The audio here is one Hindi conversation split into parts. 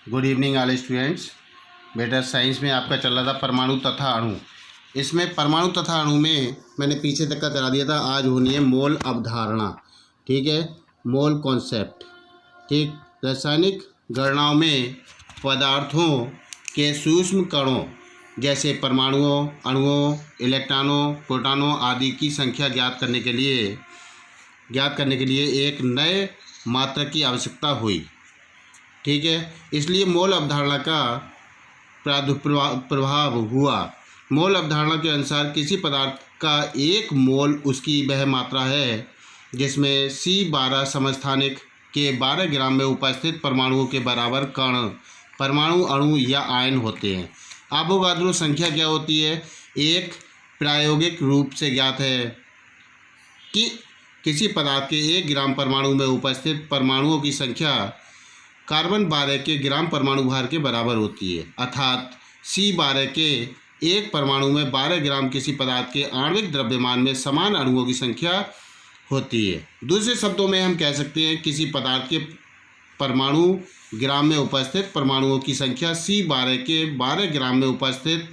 Good evening all students. बेटा साइंस में आपका चल रहा था परमाणु तथा अणु। इसमें परमाणु तथा अणु में मैंने पीछे तक का करा दिया था। आज होनी है मोल अवधारणा, ठीक है, मोल कॉन्सेप्ट। ठीक, रासायनिक गणनाओं में पदार्थों के सूक्ष्म कणों जैसे परमाणुओं, अणुओं, इलेक्ट्रॉनों, प्रोटॉनों आदि की संख्या ज्ञात करने के लिए एक नए मात्रक की आवश्यकता हुई। ठीक है, इसलिए मोल अवधारणा का प्रभाव हुआ। मोल अवधारणा के अनुसार किसी पदार्थ का एक मोल उसकी वह मात्रा है जिसमें C12 समस्थानिक के 12 ग्राम में उपस्थित परमाणुओं के बराबर कण, परमाणु, अणु या आयन होते हैं। अवोगाद्रो संख्या क्या होती है? एक प्रायोगिक रूप से ज्ञात है कि किसी पदार्थ के 1 ग्राम परमाणु में उपस्थित परमाणुओं की संख्या कार्बन 12 के ग्राम परमाणु भार के बराबर होती है, अर्थात C12 के एक परमाणु में 12 ग्राम किसी पदार्थ के आणविक द्रव्यमान में समान अणुओं की संख्या होती है। दूसरे शब्दों में हम कह सकते हैं किसी पदार्थ के परमाणु ग्राम में उपस्थित परमाणुओं की संख्या C12 के 12 ग्राम में उपस्थित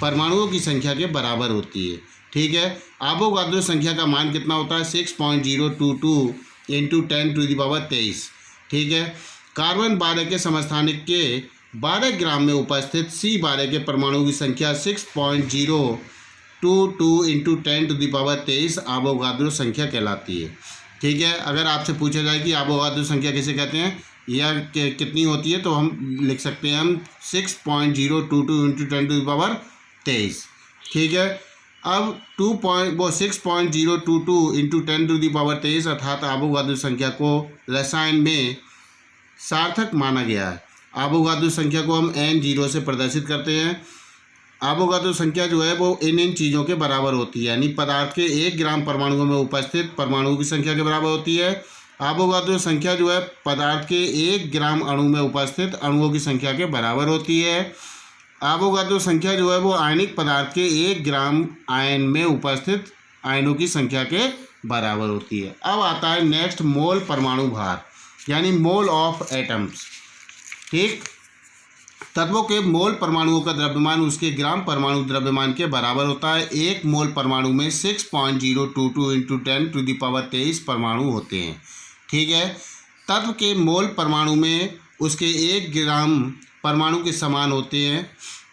परमाणुओं की संख्या के बराबर होती है। ठीक है, अवोगाद्रो संख्या का मान कितना होता है? 6.022 इंटू 10⁻23। ठीक है, कार्बन 12 के समस्थानिक के 12 ग्राम में उपस्थित C12 के परमाणु की संख्या 6.022 इंटू 10⁻23 अवोगाद्रो संख्या कहलाती है। ठीक है, अगर आपसे पूछा जाए कि अवोगाद्रो संख्या किसे कहते हैं या कितनी होती है, तो हम लिख सकते हैं हम 6.022 इंटू 10⁻23। ठीक है, अब 6.022 इंटू 10⁻23 अर्थात अवोगाद्रो संख्या को रसायन में सार्थक माना गया है। अवोगाद्रो संख्या को हम N0 से प्रदर्शित करते हैं। अवोगाद्रो संख्या जो है वो इन चीज़ों के बराबर होती है, यानी पदार्थ के 1 ग्राम परमाणुओं में उपस्थित परमाणुओं की संख्या के बराबर होती है। अवोगाद्रो संख्या जो है पदार्थ के 1 ग्राम अणु में उपस्थित अणुओं की संख्या के बराबर होती है। अवोगाद्रो संख्या जो है वो आयनिक पदार्थ के 1 ग्राम आयन में उपस्थित आयनों की संख्या के बराबर होती है। अब आता है नेक्स्ट मोल परमाणु भार, यानी मोल ऑफ एटम्स। ठीक, तत्वों के मोल परमाणुओं का द्रव्यमान उसके ग्राम परमाणु द्रव्यमान के बराबर होता है। 1 मोल परमाणु में 6.022 इंटू 10⁻23 परमाणु होते हैं। ठीक है, तत्व के मोल परमाणु में उसके 1 ग्राम परमाणु के समान होते हैं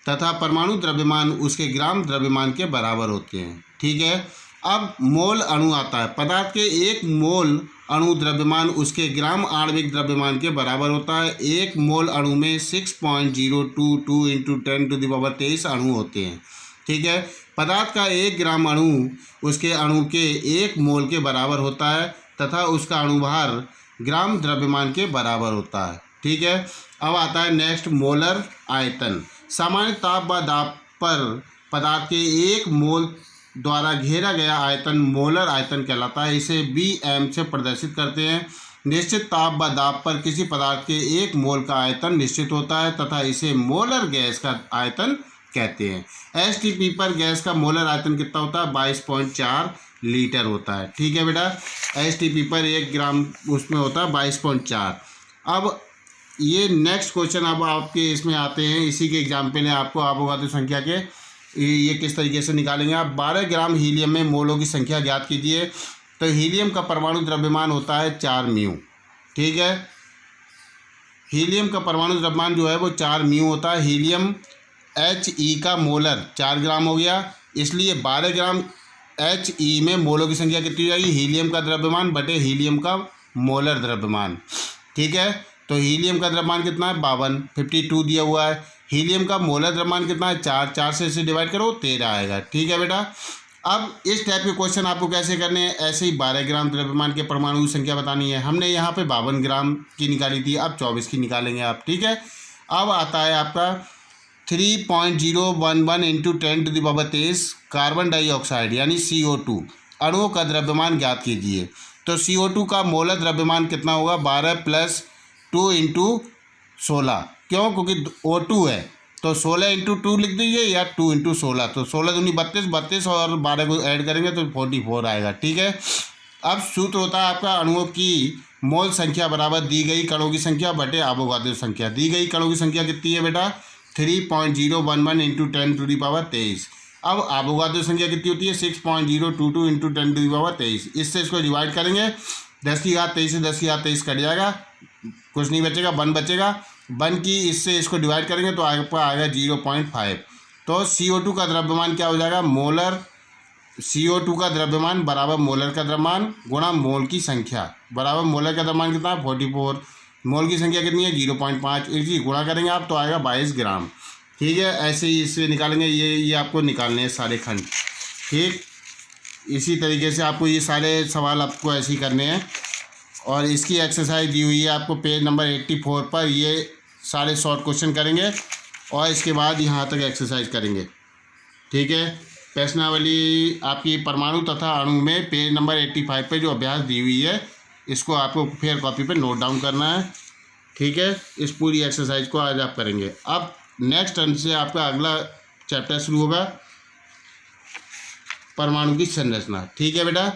तथा परमाणु द्रव्यमान उसके ग्राम द्रव्यमान के बराबर होते हैं। ठीक है, अब मोल अणु आता है। पदार्थ के 1 मोल अणु द्रव्यमान उसके ग्राम आणविक द्रव्यमान के बराबर होता है। 1 मोल अणु में 6.022 इंटू 10⁻23 अणु होते हैं। ठीक है, पदार्थ का 1 ग्राम अणु उसके अणु के 1 मोल के बराबर होता है तथा उसका अणुभार ग्राम द्रव्यमान के बराबर होता है। ठीक है, अब आता है नेक्स्ट मोलर आयतन। सामान्य ताप व दाब पर पदार्थ के 1 मोल द्वारा घेरा गया आयतन मोलर आयतन कहलाता है। इसे Bm से प्रदर्शित करते हैं। निश्चित ताप व दाब पर किसी पदार्थ के 1 मोल का आयतन निश्चित होता है तथा इसे मोलर गैस का आयतन कहते हैं। STP पर गैस का मोलर आयतन कितना होता है? 22.4 लीटर होता है। ठीक है बेटा, STP पर 1 ग्राम उसमें होता है 22.4। अब ये नेक्स्ट क्वेश्चन अब आपके इसमें आते हैं। इसी के एग्जाम्पल है आपको अवोगाद्रो संख्या के, ये किस तरीके से निकालेंगे आप। 12 ग्राम हीलियम में मोलों की संख्या ज्ञात कीजिए। तो हीलियम का परमाणु द्रव्यमान होता है 4 म्यू। ठीक है, हीलियम का परमाणु द्रव्यमान जो है वो 4 म्यू होता है। हीलियम He का मोलर 4 ग्राम हो गया, इसलिए 12 ग्राम He में मोलों की संख्या कितनी हो जाएगी? हीलियम का द्रव्यमान बटे हीलियम का मोलर द्रव्यमान। ठीक है, तो हीलियम का द्रव्यमान कितना है? 52 दिया हुआ है। हीलियम का मोलर द्रव्यमान कितना है? 4 से इसे डिवाइड करो 13 आएगा। ठीक है बेटा, अब इस टाइप के क्वेश्चन आपको कैसे करने हैं? ऐसे ही 12 ग्राम द्रव्यमान के परमाणु की संख्या बतानी है। हमने यहाँ पे 52 ग्राम की निकाली थी, अब 24 की निकालेंगे आप। ठीक है, अब आता है आपका 3.011 इंटू 10⁻23 कार्बन डाइऑक्साइड यानी CO2 अणुओं का द्रव्यमान ज्ञात कीजिए। तो CO2 का मोलर द्रव्यमान कितना होगा? 12 + 2 इंटू 16। क्यों? क्योंकि O2 है, तो 16 इंटू 2 लिख दीजिए या 2 इंटू 16। तो 16 दूनी 32 और 12 को ऐड करेंगे तो 44 आएगा। ठीक है, अब सूत्र होता है आपका अणुओं की मोल संख्या बराबर दी गई कणों की संख्या बटे अवोगाद्रो संख्या। दी गई कणों की संख्या कितनी है बेटा 3.011 इंटू 10⁻23। अब अवोगाद्रो संख्या कितनी होती है 6.022 इंटू 10⁻23। इससे इसको डिवाइड करेंगे 10⁻23 से 10⁻23 कट जाएगा, कुछ नहीं बचेगा, 1 बचेगा। 1 की इससे इसको डिवाइड करेंगे तो आपका आएगा 0.5। तो CO2 का द्रव्यमान क्या हो जाएगा मोलर, CO2 का द्रव्यमान बराबर मोलर का द्रव्यमान गुणा मोल की संख्या बराबर मोलर का द्रव्यमान कितना 44, मोल की संख्या कितनी है 0.5, इसी गुणा करेंगे आप तो आएगा 22 ग्राम। ठीक है, ऐसे ही इससे निकालेंगे, ये आपको निकालने हैं सारे खंड। ठीक, इसी तरीके से आपको ये सारे सवाल आपको ऐसे ही करने हैं। और इसकी एक्सरसाइज दी हुई है आपको पेज नंबर 84 पर, ये सारे शॉर्ट क्वेश्चन करेंगे और इसके बाद यहाँ तक एक्सरसाइज करेंगे। ठीक है, प्रश्नावली आपकी परमाणु तथा अणु में पेज नंबर 85 पे जो अभ्यास दी हुई है इसको आपको फेयर कॉपी पे नोट डाउन करना है। ठीक है, इस पूरी एक्सरसाइज को आज आप करेंगे। अब नेक्स्ट टर्न से आपका अगला चैप्टर शुरू होगा परमाणु की संरचना। ठीक है बेटा।